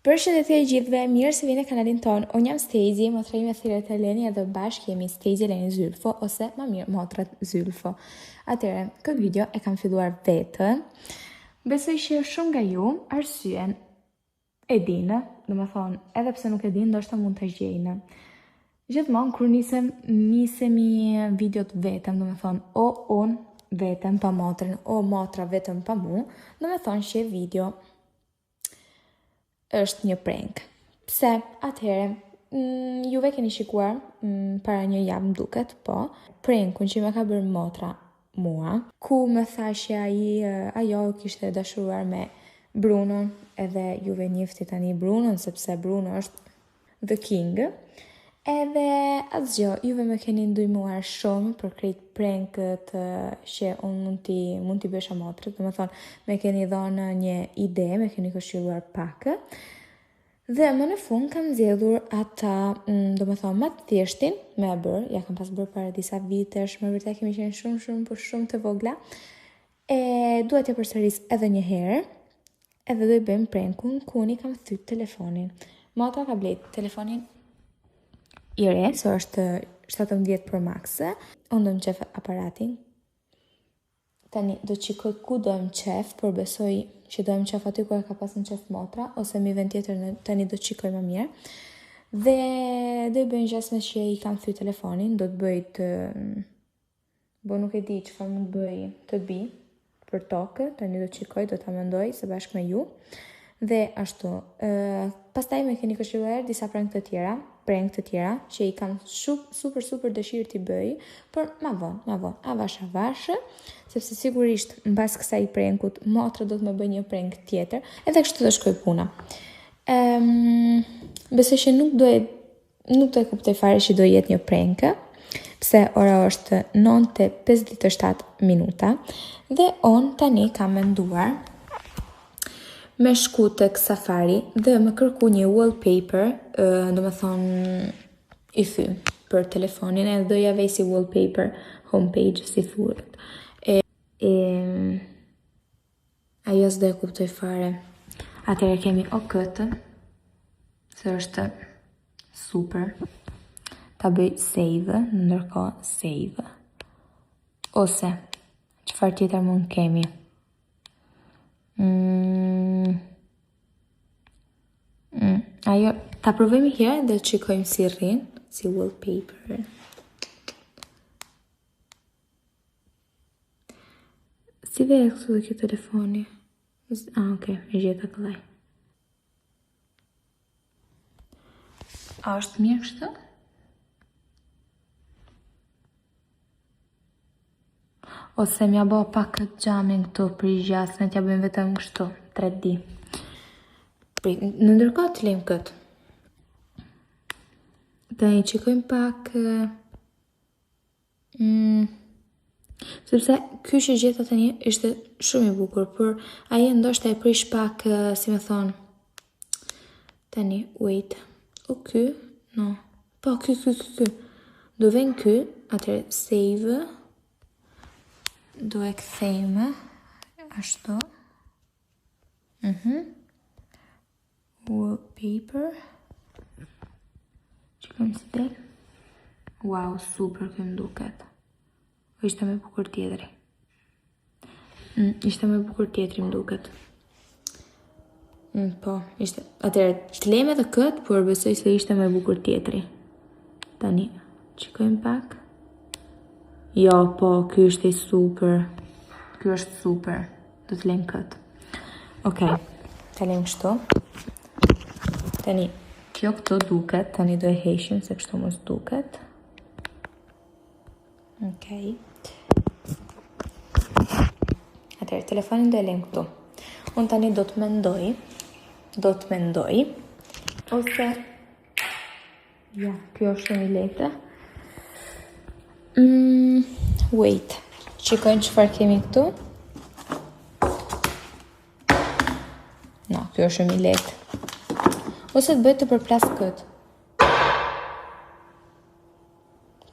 Përshëndetje e gjithëve, mirë se vini në kanalin tonë. Unë jam Stacey, motra ime thirret Eleni edhe bashkë jemi Stacey Eleni Zylfo ose më mirë motrat Zylfo. Atëherë, këtë video e kam filluar vetë. Besoj që shumë nga ju arsyen e dinë, domethënë, edhe pse nuk e dinë, ndoshta mund ta gjejnë. Gjithmonë kur nisemi videot vetëm, domethënë, o unë vetëm pa motrën, o motra vetëm pa mu, domethënë që video është një prank. Pse? Atëherë, juve keni shikuar para një javë më duket, po, prankun që më ka bërë motra mua, ku më tha që ajo kishte dashuruar me Brunon, edhe juve njihni tani Brunon sepse Bruno është the king. Edhe asgjë, juve më keni ndihmuar shumë për krejt prankët që unë mund t'i bësha motrët, domethënë më keni dhënë një ide, më keni këshilluar pak. Dhe më në fund kam zgjedhur ata, domethënë më të thjeshtin me e bërë, ja kam pas bërë para disa vitesh, më vërtet kemi qenë shumë të vogla. E dua t'ja përsëris edhe një herë, edhe do i bëjmë prankun ku unë kam thyt telefonin. Motra ka blet telefonin i re, se është 17 Pro Max, unë do më qef aparatin. Tani, do të qikoj ku do më qef, por besoj që do më qef aty ku e ka pas në qef motra, ose mi vend tjetër tani do të qikoj më mirë. Dhe do i bëjnë gjasme që i kam thy telefonin, do të bëj të... Bo nuk e di që fa mund të bëj të bi për tokë, tani do të qikoj, do të amendoj se bashkë me ju. Dhe ashtu, pastaj me keni këshilluar disa prank të tjera që i kam super dëshirë t'i bëj, por ma vonë, avash, sepse sigurisht mbas kësaj prankut motra do të më bëj një prank tjetër, edhe kështu do shkoj puna. Besoj që nuk do e kuptoj fare që do jetë një prank, pse ora është 9:57 minuta dhe on tani kam menduar me shku tek Safari dhe me kërku një wallpaper, do me thonë i thy për telefonin, edhe do ja vej si wallpaper homepage, si thuret. Ajo s'do e kuptoj fare. Atëherë kemi o këtë, se është super. Ta bëj save, ndërkohë save. Ose, çfarë tjetër mund kemi? Ajo, ta provojmë herë dhe të shikojmë si rrin, si wallpaper. Si dhe e këtu dhe kjo telefoni? Okej, e gjeta këllaj. A është mirë kështu? Ose m'ja bo pak këtë gjamin këtu për i gjasme, t'ja bëjmë vetëm kështu, 3D. Në ndërkohë të lejmë këtë. Të një qikojmë pak... Sepse ky që gjeta të një ishte shumë i bukur, por aje ndoshta e prish pak, si me thonë... Tani, wait. O ky? No. Po, ky. Do ven ky, atëre save... Do e kthejmë ashtu. Wallpaper. Qikojmë si del. Wow, super këmë duket. O ishte me bukur tjetëri. Ishte me bukur tjetëri më duket. Po, ishte. Atëre, të lejmë edhe këtë, por besoj se ishte me bukur tjetëri. Tani, qikojmë pak. Jo, po, ky është super. Ky është super. Do të lejmë këtë. Okej, të lejmë kështu. Tani, kjo këto duket. Tani do e heqim se kështu mos duket. Okej. Atëherë, telefonin do e lejmë këtu. Unë tani do të mendoj. Ose... Ja, kjo është shumë i lehtë. Wait, qikojnë çfarë kemi këtu. No, kjo është shumë i lehtë. Ose të bëj të përplas këtë.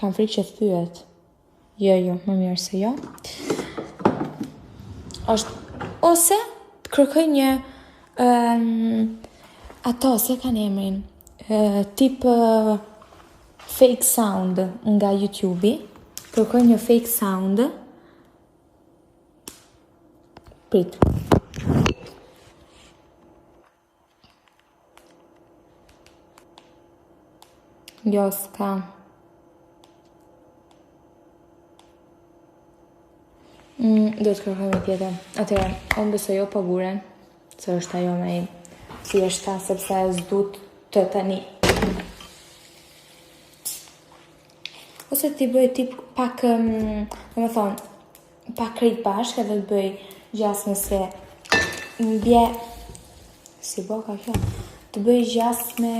Kam frikë që thyet. Jo, më mirë se jo. ose të kërkoj një ato se kanë emrin tip fake sound nga YouTube-i. Kërkoj një fake sound. Prit. Jo, s'ka. Do të kërkoj me tjetër. Atëherë, unë besoj jo paguren, se është ajo me thjeshta, sepse s'dut të tani. Ose ti bëj tip pak, pak krejt bashkë edhe të bëj gjasme se mbje... Si boka kjo? Të bëj gjasme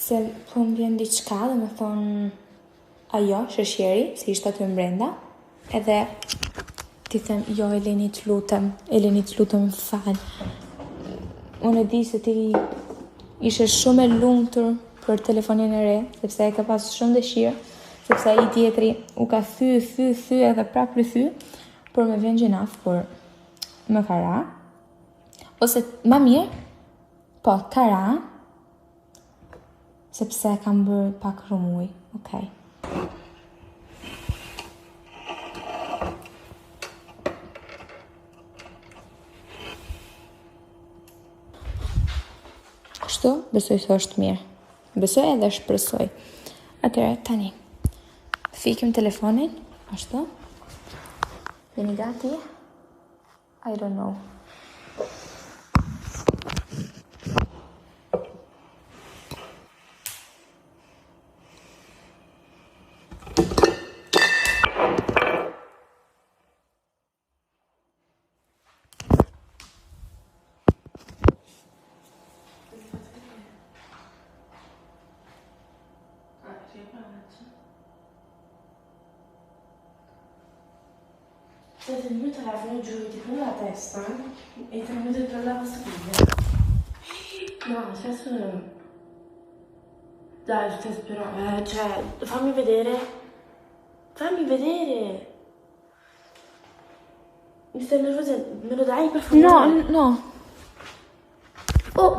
se po mbjen diçka, dhe me thonë ajo, shëshjeri, se ishte aty mbrenda, edhe ti them, jo, Eleni të lutem, fal. Unë e di se ti ishe shumë e lumtur për telefonin e re, sepse e ka pas shumë dëshirë, sepse ai tjetri u ka thy edhe prap rithy, por me vjen gjinaf, por më ka ra. Ose ma mirë, po, ka ra, sepse kam bërë pak rumuj, okej. Kështu, besoj se është mirë. Besoj edhe shpresoj. Atëherë, tani, fikim telefonin, ashtu. Jeni gati? I don't know. Se il mio telefono giù ti prende la testa e te lo mette tra la lavastoviglie. No, adesso... Dai, però, cioè, fammi vedere. Fammi vedere. Mi stai nervosendo, me lo dai per favore? No. Oh!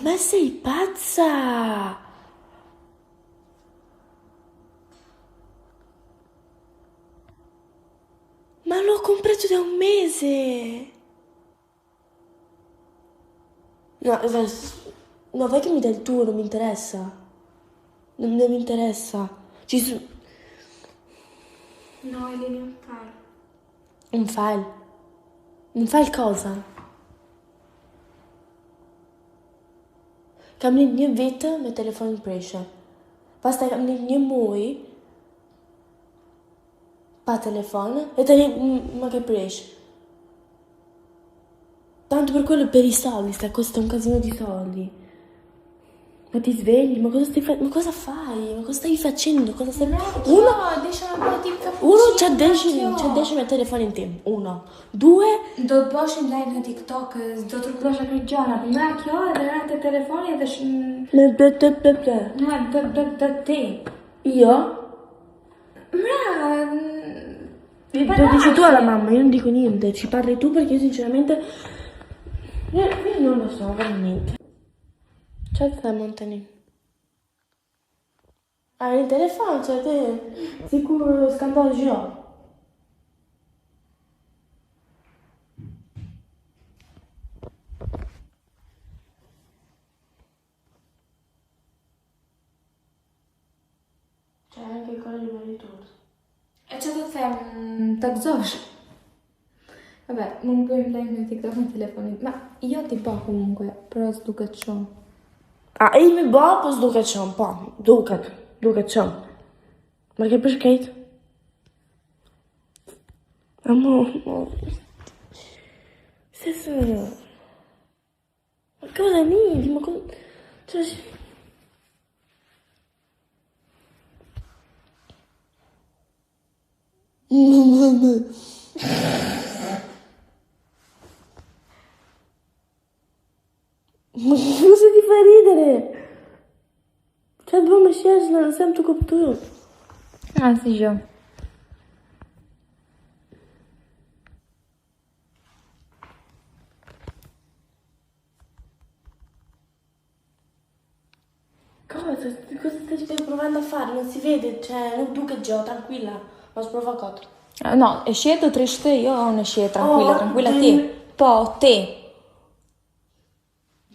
Ma sei pazza! Ma l'ho comprato da un mese! No, vai che mi dai il tuo, non mi interessa. Non mi interessa. No, Eleni, un file. Un file? Un file cosa? Kam një vit me telefonin preshë. Pastaj kam një muaj pa telefon e tani ma che presh. Tanto per quello per i soldi, costa un casino di soldi. Ma ti svegli? Ma cosa stai facendo? Ma cosa fai? Ma cosa stai facendo? Cosa stai... Uno, c'ha 10 me telefon in tempo. 1, 2... Do të bëshim live në TikTok, do të rëpëdosha këtë gjana. Mra kjo edhe nga të telefoni edhe Me ti. Io? Mra... Lo dici tu alla mamma, io non dico niente. Ci parli tu perché io sinceramente... Io non lo so, veramente. Ciao te, Montani. Ah, il telefono, cioè te... Sicuro scandalo già. C'è anche il collo di marito. E që të them, të gëzosh? Vabbè, mund bëjmë live në TikTok në telefonin. Ma, jo ti baku mungue, però s'duket shumë. Ah, i mi baku s'duket shumë, po, duket shumë. Ma che përshkejt? Amor, se sono... Ma cosa ridi? Ma cosa... Cioè... Ma cosa ti fa ridere? Cioè, dobbiamo scegliere, non siamo tu... këtu. Si gjë. Cosa stai provando a fare? Non si vede, cioè, non duket gjë, tranquilla. Mos provo kot. No, e shje do të rishte, jo, unë e shje, tranquilla ti. Po, ti.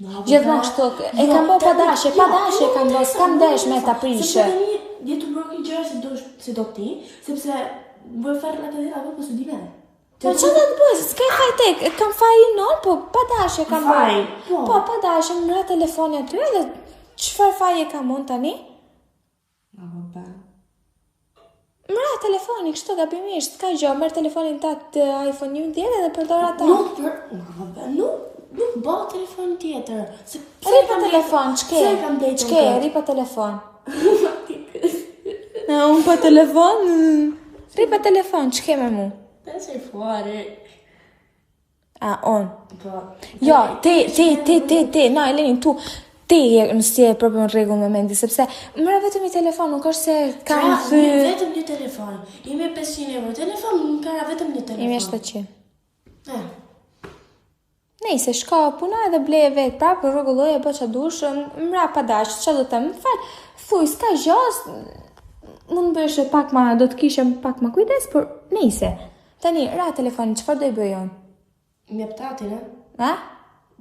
Gjithmonë kështu, e kam bë pa dashje kam bë, s'kam desh me ta prishë. Sepse tani jetu broki gjëra si do ti, sepse vuoi fare la cadera dopo su di me. Po që do të bëj, s'ka faj tek, kam faj non, po pa dashje kam bë. Faj, po. Po, pa dashje, më ra telefoni aty edhe çfarë faje kam unë tani? Vabbè. Më ra telefoni, kështu gabimisht, s'ka gjë, merr telefonin të iPhone 11 dhe përdor ata. Nuk bë telefon tjetër. Ripa telefon, ç'ke, ripa telefon. Unë pa telefon? Ripa telefon, ç'ke me mu? Te sei fuori. Unë. Po. Jo, ti, no, Eleni, tu, ti si e proprio në rregull me mendi, sepse mëra vetëm i telefon, nuk është se kam vetëm një telefon. Imi 500 euro telefon, më kara vetëm një telefon. Imi 700. Nejse, shka puna edhe bleje vetë, prapë rregulloje bë qa dush, mëra pa dash, qa do të më falë, thuj, s'ka gjos, mund bësh pak ma, do të kishem pak ma kujdes, por nejse. Tani, ra telefonin, qëfar do i bëjon? Mjep tatin, Ha?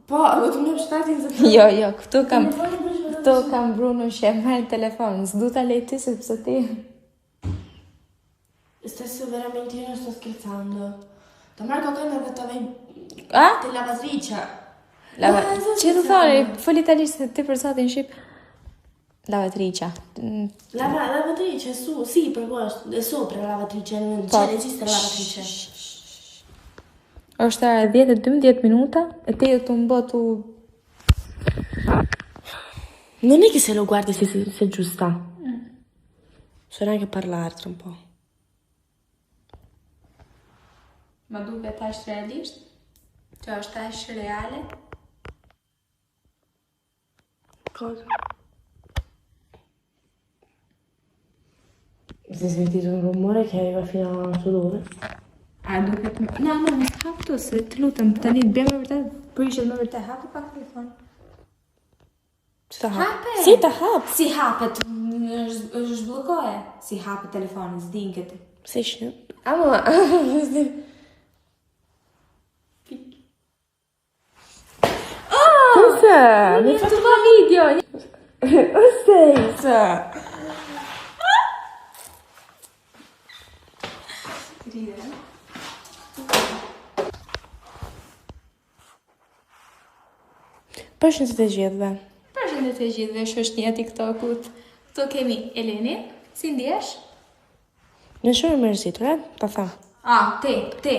Po, do të mjep tatin zë Jo, këtu kam Bruno që e merr telefonin, s'du ta lej ty sepse ti. Stesso veramente io non sto scherzando. Ta marr kokën edhe ta vej A? te lavatrice. Që të thoni, fol italisht se ti për sotin shqip. Lavatricia. Lavatrice, sì, per questo, è sopra la lavatrice, non c'è, esiste la lavatrice. Është era 10-12 minuta e te të mbotu. Non è che se lo guardi si aggiusta. So neanche parlare tra un po'. Ma duke tash realisht? Që është tash reale? Cosa? Si è sentito un rumore che arriva fino al sudore? Duket më... Na, më haptu, se të lutëm, tani të bëjmë vërtet, prishet më vërtet, hapë pak telefon. Hape! Si ta hap? Si hapet, është zhbllokoje. Si hapet telefoni, s'din këtë. Si shnë? Ama... Cos'è? Mi hai fatto un video! Senza! Ridere. Përshëndetje të gjithëve. Përshëndetje të gjithëve, shoqënia TikTokut. Këtu kemi Eleni. Si ndihesh? Në shumë mërzitur, ta them. Ti.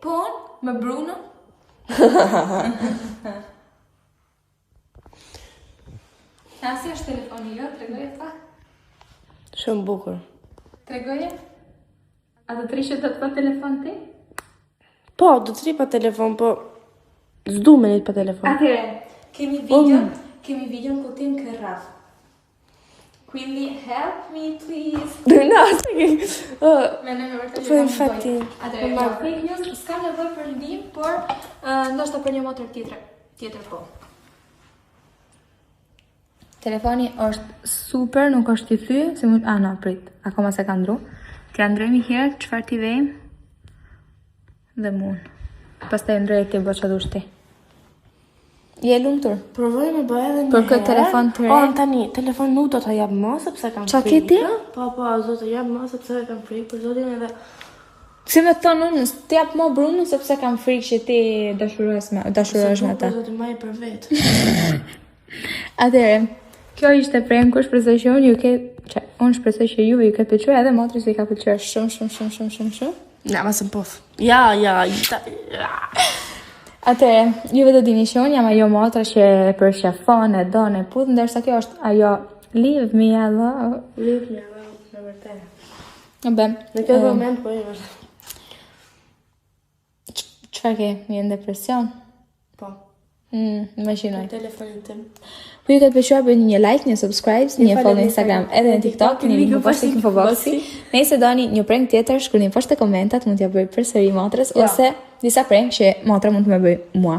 Po unë me Bruno. Si është telefoni jo? Tregoje pa? Shumë bukur. Tregoje? A do të rishë të pa telefon ti? Po, do të ri pa telefon, po s'du me një pa telefon. Atëre, kemi videon ku tim ke rraf. Quindi help me please. No, Po infatti. Atëre, fake news s'ka nevojë për ndihmë, por ndoshta për një motër tjetër po. Telefoni është super, nuk është i thy, se mund... no, prit, akoma se ka ndru. Kja ndrojmë i herë, qëfar t'i vejmë? Dhe mund. Pas të e ndrojë ti, bërë që dush ti. Je lumtur? Provoj me bëj edhe një Për këtë telefon të re? Tani, telefon nuk do të jap më, sepse kam Qa ke ti? Po, do të jap më, sepse kam frikë, për zotin edhe... Si me të tonë unë, t'jap më Bruno, sepse kam frikë që ti dashurosh me ta. Për zotin maj për vetë. Atere, kjo ishte prej ku shpresoj që unë shpresoj që juve ju ka pëlqyer edhe motris i ka pëlqyer shumë. Ja, ma së pof. Ja. Atere, juve do dini që unë jam ajo motra që e përshafon, e don, e puth, ndërsa kjo është ajo leave me alone. Leave me alone, në vërtet. Në këtë moment, po e vërtet. Çfarë ke? Je në depresion? Po. Imagjinoj. Telefonin tim. Po ju këtë pëlqyer bëni një like, një subscribe, një follow në Instagram edhe në TikTok, keni link në poshtë info boxi. Nëse doni një prank tjetër, shkruani poshtë të komentat, mund t'ja bëj përsëri motrës ose disa prank që motra mund të më bëj mua.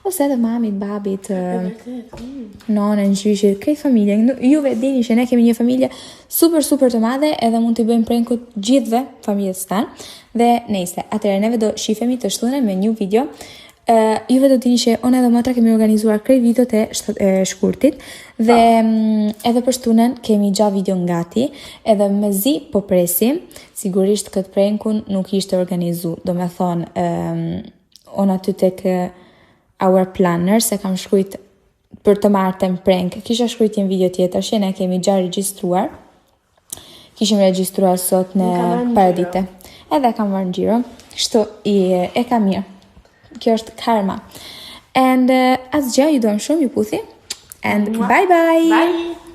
Ose edhe mamit, babit, nonën, gjyshit, këtë familje. Juve dini që ne kemi një familje super të madhe edhe mund t'i bëjmë prankut gjithve familjes tanë. Dhe nejse, atëherë neve do shifemi të shtunë me një video. Juve do dini që unë edhe motra kemi organizuar krejt videot e shkurtit dhe edhe për shtunën kemi gjatë video ngati edhe mezi po presim, sigurisht këtë prankun nuk ishte organizu, do me thonë unë aty tek our planner se kam shkruajt për të marrë prank. Kisha shkruajt një video tjetër që ne kemi gjatë regjistruar. Kishim regjistruar sot në paradite. Edhe kam marrë në xhiro. Kështu e ka mirë. Kjo është karma. And asgjë, ju dojmë shumë, ju puthi. And bye bye.